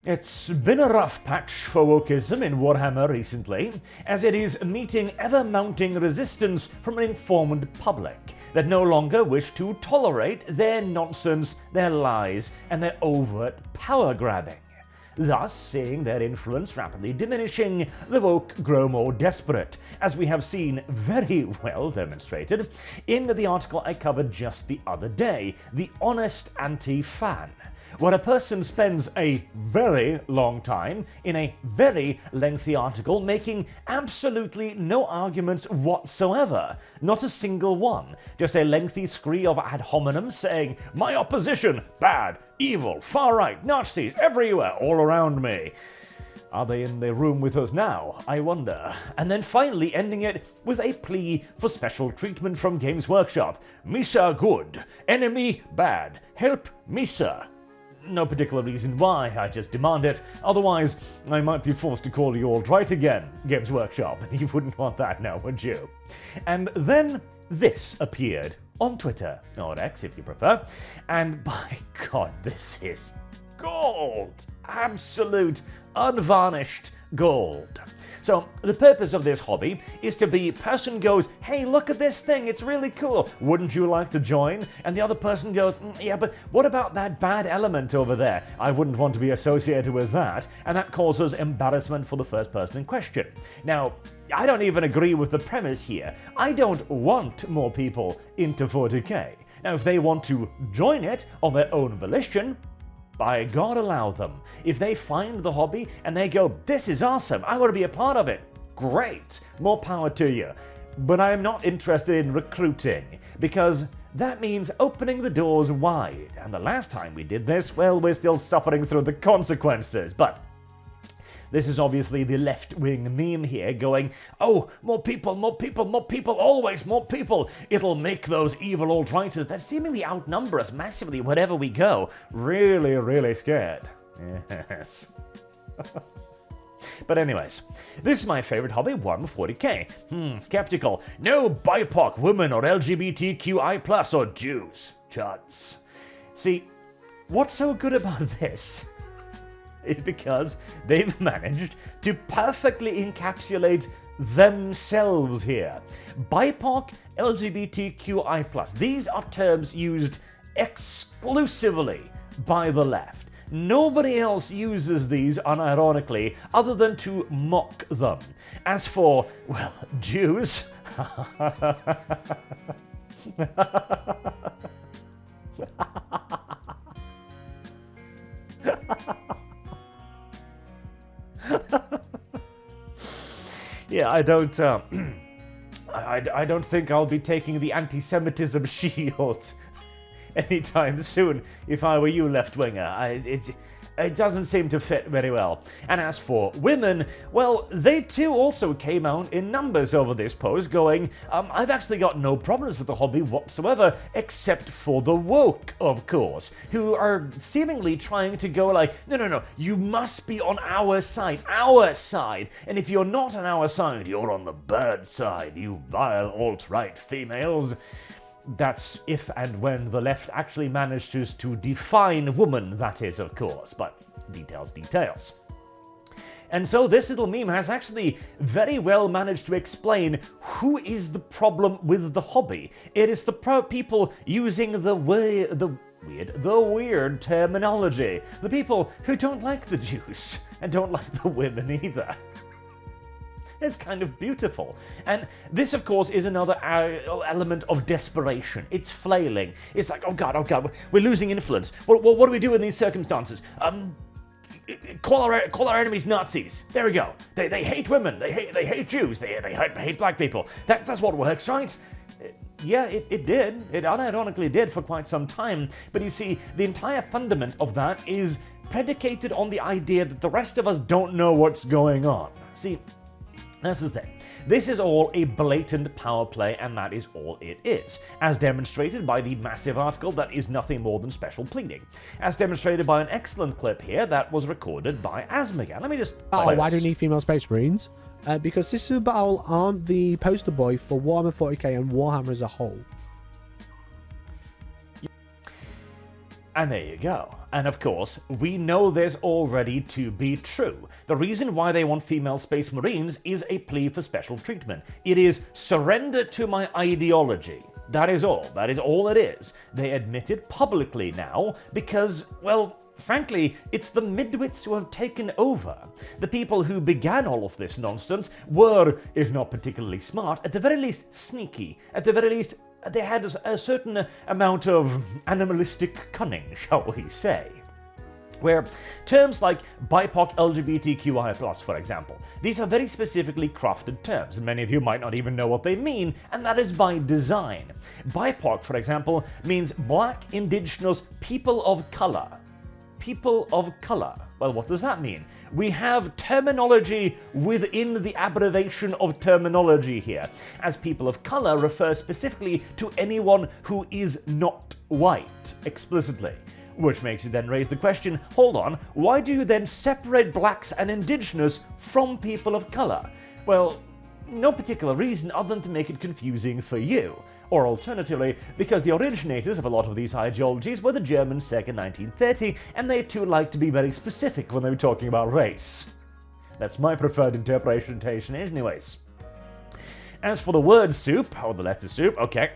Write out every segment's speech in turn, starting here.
It's been a rough patch for wokeism in Warhammer recently, as it is meeting ever-mounting resistance from an informed public that no longer wish to tolerate their nonsense, their lies, and their overt power-grabbing. Thus, seeing their influence rapidly diminishing, the woke grow more desperate, as we have seen very well demonstrated in the article I covered just the other day, The Honest Anti-Fan, where a person spends a very long time in a very lengthy article making absolutely no arguments whatsoever, not a single one, just a lengthy scree of ad hominem saying, "My opposition, bad, evil, far-right, Nazis, everywhere, all around me." Are they in the room with us now? I wonder. And then finally ending it with a plea for special treatment from Games Workshop. "Misa good, enemy bad, help Misa." No particular reason why, I just demand it, otherwise I might be forced to call you alt-right again, Games Workshop, and you wouldn't want that now, would you? And then this appeared on Twitter, or X if you prefer, and by God, this is gold! Absolute, unvarnished gold. So the purpose of this hobby is to be person goes, "Hey, look at this thing, it's really cool. Wouldn't you like to join?" And the other person goes, "Yeah, but what about that bad element over there? I wouldn't want to be associated with that." And that causes embarrassment for the first person in question. Now, I don't even agree with the premise here. I don't want more people into 40k. Now, if they want to join it on their own volition, by God, allow them. If they find the hobby and they go, "This is awesome, I want to be a part of it," great, more power to you. But I am not interested in recruiting, because that means opening the doors wide. And the last time we did this, well, we're still suffering through the consequences. But this is obviously the left-wing meme here going, "Oh, more people, more people, more people, always more people. It'll make those evil alt-righters that seemingly outnumber us massively wherever we go really, really scared." Yes. But anyways, this is my favorite hobby, Warhammer 40k. Skeptical. No BIPOC, women, or LGBTQI+, or Jews. Chuds. See, what's so good about this is because they've managed to perfectly encapsulate themselves here. BIPOC, LGBTQI+. These are terms used exclusively by the left. Nobody else uses these unironically other than to mock them. As for, well, Jews... Yeah, I don't think I'll be taking the anti-Semitism shield anytime soon if I were you, left-winger. It doesn't seem to fit very well. And as for women, well, they too also came out in numbers over this post going, "I've actually got no problems with the hobby whatsoever, except for the woke, of course, who are seemingly trying to go like, no, you must be on our side, and if you're not on our side, you're on the bad side, you vile alt-right females." That's if and when the left actually manages to define woman, that is, of course, but details. And so this little meme has actually very well managed to explain who is the problem with the hobby. It is the people using the weird terminology. The people who don't like the Jews and don't like the women either. It's kind of beautiful. And this, of course, is another element of desperation. It's flailing. It's like, oh God, we're losing influence. What do we do in these circumstances? Call our enemies Nazis. There we go. They hate women. They hate Jews. They hate black people. That's what works, right? Yeah, it did. It unironically did for quite some time. But you see, the entire fundament of that is predicated on the idea that the rest of us don't know what's going on. See, that's the thing. This is all a blatant power play, and that is all it is, as demonstrated by the massive article that is nothing more than special pleading, as demonstrated by an excellent clip here that was recorded by Asmigan. Let me just... Why do we need female Space Marines? Because this is battle aren't the poster boy for Warhammer 40k and Warhammer as a whole. And there you go. And of course, we know this already to be true. The reason why they want female Space Marines is a plea for special treatment. It is surrender to my ideology. That is all. That is all it is. They admit it publicly now because, well, frankly, it's the midwits who have taken over. The people who began all of this nonsense were, if not particularly smart, at the very least sneaky. At the very least, they had a certain amount of animalistic cunning, shall we say. Where terms like BIPOC LGBTQI+, for example, these are very specifically crafted terms, and many of you might not even know what they mean, and that is by design. BIPOC, for example, means Black, Indigenous, People of Color. People of color. Well, what does that mean? We have terminology within the abbreviation of terminology here, as people of color refer specifically to anyone who is not white, explicitly. Which makes you then raise the question, hold on, why do you then separate blacks and indigenous from people of color? Well, no particular reason other than to make it confusing for you. Or alternatively, because the originators of a lot of these ideologies were the Germans circa 1930, and they too like to be very specific when they were talking about race. That's my preferred interpretation anyways. As for the word soup, or the letter soup, okay,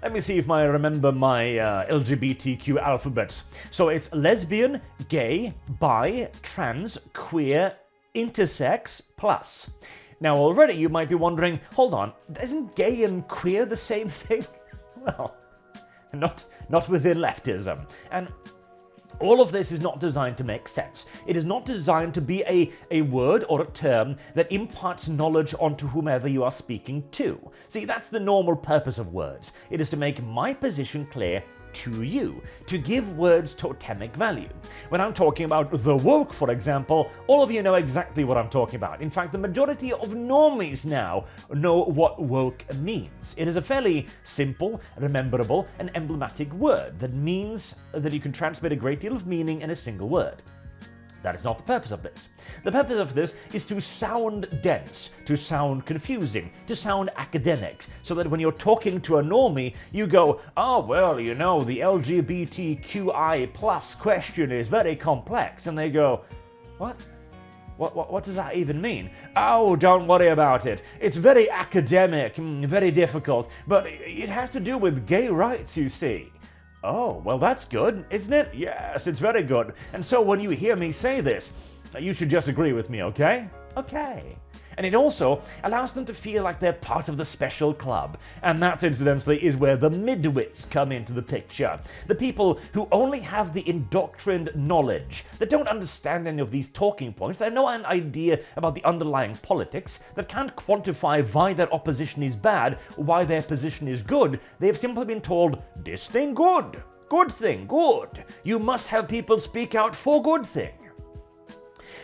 let me see if I remember my LGBTQ alphabet. So it's lesbian, gay, bi, trans, queer, intersex, plus. Now already you might be wondering, hold on, isn't gay and queer the same thing? Well, not within leftism. And all of this is not designed to make sense. It is not designed to be a word or a term that imparts knowledge onto whomever you are speaking to. See, that's the normal purpose of words. It is to make my position clear to you, to give words totemic value. When I'm talking about the woke, for example, all of you know exactly what I'm talking about. In fact, the majority of normies now know what woke means. It is a fairly simple, rememberable, and emblematic word that means that you can transmit a great deal of meaning in a single word. That is not the purpose of this. The purpose of this is to sound dense, to sound confusing, to sound academic, so that when you're talking to a normie, you go, oh, well, you know, the LGBTQI plus question is very complex. And they go, what? What does that even mean? Oh, don't worry about it. It's very academic, very difficult, but it has to do with gay rights, you see. Oh, well that's good, isn't it? Yes, it's very good. And so when you hear me say this, you should just agree with me, okay? Okay. And it also allows them to feel like they're part of the special club. And that, incidentally, is where the midwits come into the picture. The people who only have the indoctrined knowledge, that don't understand any of these talking points, that have no idea about the underlying politics, that can't quantify why their opposition is bad, why their position is good. They have simply been told, this thing good, good thing, good. You must have people speak out for good thing.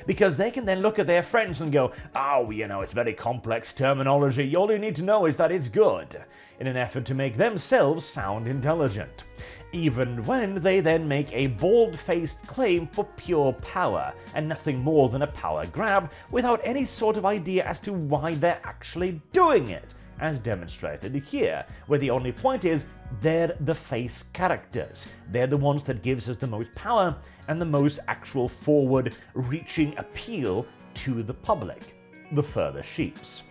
Because they can then look at their friends and go, oh, you know, it's very complex terminology, all you need to know is that it's good, in an effort to make themselves sound intelligent. Even when they then make a bald-faced claim for pure power, and nothing more than a power grab, without any sort of idea as to why they're actually doing it, as demonstrated here, where the only point is, they're the face characters. They're the ones that gives us the most power and the most actual forward-reaching appeal to the public, the further sheeps.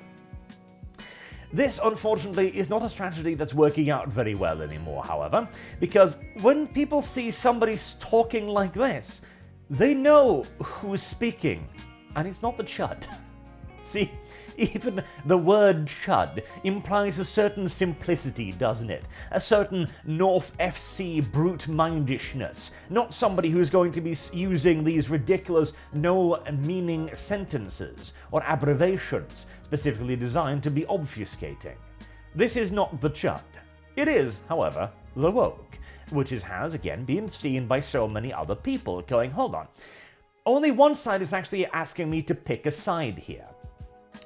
This, unfortunately, is not a strategy that's working out very well anymore, however, because when people see somebody talking like this, they know who's speaking, and it's not the chud. See, even the word chud implies a certain simplicity, doesn't it? A certain North FC brute-mindishness. Not somebody who's going to be using these ridiculous no-meaning sentences or abbreviations specifically designed to be obfuscating. This is not the chud. It is, however, the woke, which has, again, been seen by so many other people going, hold on. Only one side is actually asking me to pick a side here.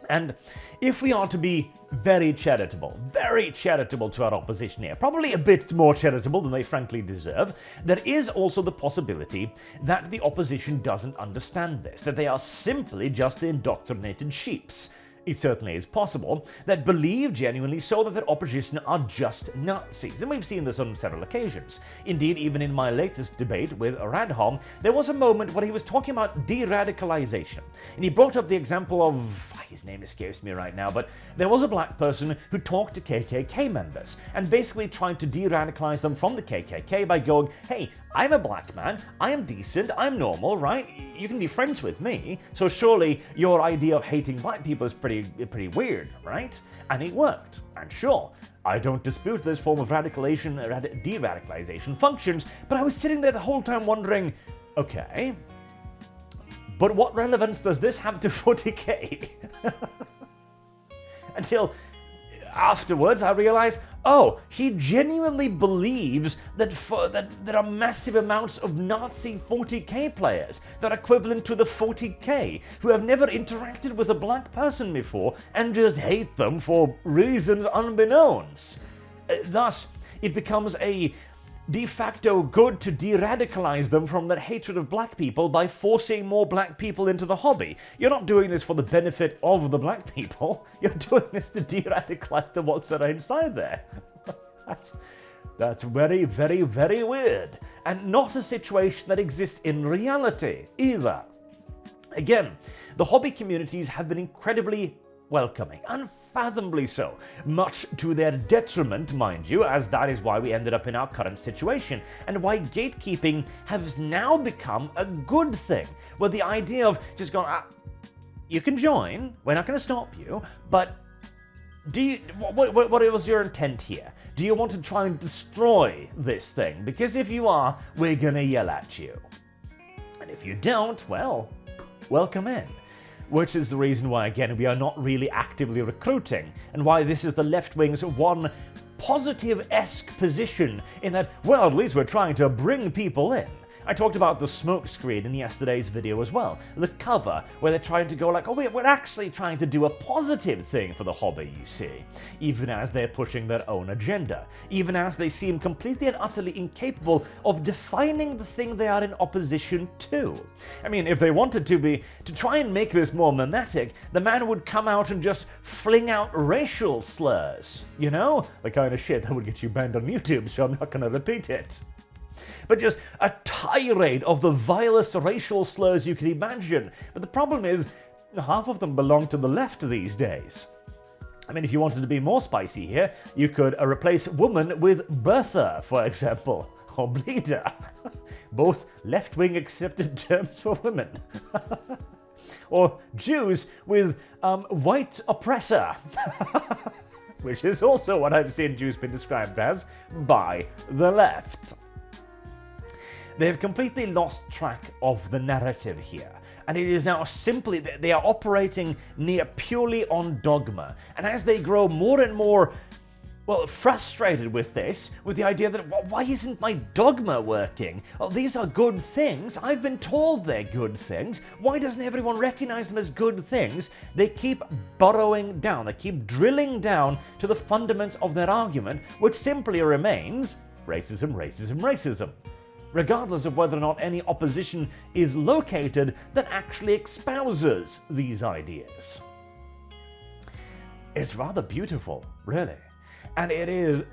And if we are to be very charitable to our opposition here, probably a bit more charitable than they frankly deserve, there is also the possibility that the opposition doesn't understand this, that they are simply just the indoctrinated sheeps. it certainly is possible, that believe genuinely so that their opposition are just Nazis. And we've seen this on several occasions. Indeed, even in my latest debate with Radholm, there was a moment where he was talking about deradicalization. And he brought up the example of, his name escapes me right now, but there was a black person who talked to KKK members and basically tried to de-radicalize them from the KKK by going, hey, I'm a black man, I am decent, I'm normal, right? You can be friends with me, so surely your idea of hating black people is pretty weird, right? And it worked. And sure, I don't dispute this form of de-radicalization functions, but I was sitting there the whole time wondering, okay, but what relevance does this have to 40k? Until afterwards I realized, oh, he genuinely believes that there are massive amounts of Nazi 40k players that are equivalent to the 40k who have never interacted with a black person before and just hate them for reasons unbeknownst. Thus, it becomes a de facto good to de-radicalize them from that hatred of black people by forcing more black people into the hobby. You're not doing this for the benefit of the black people, you're doing this to de-radicalize the ones that are inside there. That's very, very, very weird, and not a situation that exists in reality either. Again, the hobby communities have been incredibly welcoming, unfathomably so, much to their detriment, mind you, as that is why we ended up in our current situation, and why gatekeeping has now become a good thing, where the idea of just going, you can join, we're not going to stop you, but what was your intent here? Do you want to try and destroy this thing? Because if you are, we're going to yell at you. And if you don't, well, welcome in. Which is the reason why, again, we are not really actively recruiting, and why this is the left wing's one positive-esque position in that, well, at least we're trying to bring people in. I talked about the smoke screen in yesterday's video as well, the cover, where they're trying to go like, oh wait, we're actually trying to do a positive thing for the hobby, you see, even as they're pushing their own agenda, even as they seem completely and utterly incapable of defining the thing they are in opposition to. I mean, if they wanted to try and make this more mimetic, the man would come out and just fling out racial slurs, you know? The kind of shit that would get you banned on YouTube, so I'm not gonna repeat it. But just a tirade of the vilest racial slurs you can imagine. But the problem is, half of them belong to the left these days. I mean, if you wanted to be more spicy here, you could replace woman with Bertha, for example, or bleeder. Both left-wing accepted terms for women. Or Jews with white oppressor. Which is also what I've seen Jews been described as by the left. They have completely lost track of the narrative here, and it is now simply that they are operating near purely on dogma. And as they grow more and more, well, frustrated with this, with the idea that, well, why isn't my dogma working? Well, these are good things. I've been told they're good things. Why doesn't everyone recognize them as good things? They keep burrowing down. They keep drilling down to the fundamentals of their argument, which simply remains racism, racism, racism, regardless of whether or not any opposition is located that actually espouses these ideas. It's rather beautiful, really, and it is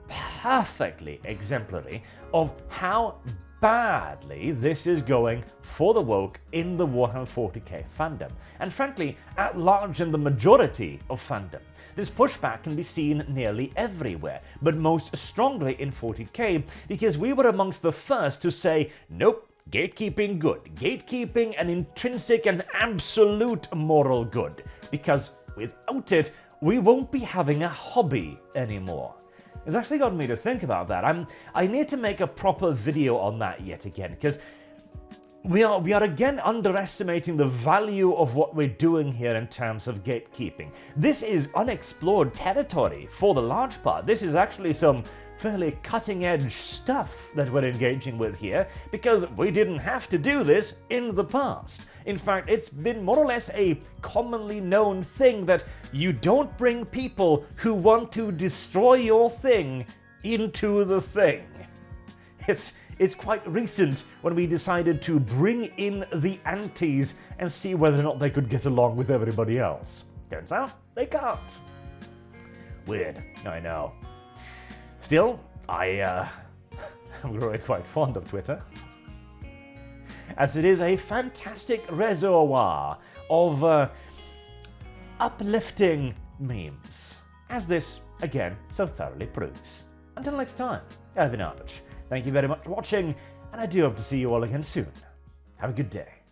perfectly exemplary of how badly this is going for the woke in the Warhammer 40k fandom, and frankly, at large in the majority of fandom. This pushback can be seen nearly everywhere, but most strongly in 40k, because we were amongst the first to say, nope, gatekeeping good, gatekeeping an intrinsic and absolute moral good, because without it, we won't be having a hobby anymore. It's actually gotten me to think about that. I need to make a proper video on that yet again, because we are again underestimating the value of what we're doing here in terms of gatekeeping. This is unexplored territory for the large part. This is actually some fairly cutting-edge stuff that we're engaging with here, because we didn't have to do this in the past. In fact, it's been more or less a commonly known thing that you don't bring people who want to destroy your thing into the thing. It's quite recent when we decided to bring in the antis and see whether or not they could get along with everybody else. Turns out they can't. Weird, I know. Still, I'm growing quite fond of Twitter, as it is a fantastic reservoir of uplifting memes, as this, again, so thoroughly proves. Until next time, I've been Arch. Thank you very much for watching, and I do hope to see you all again soon. Have a good day.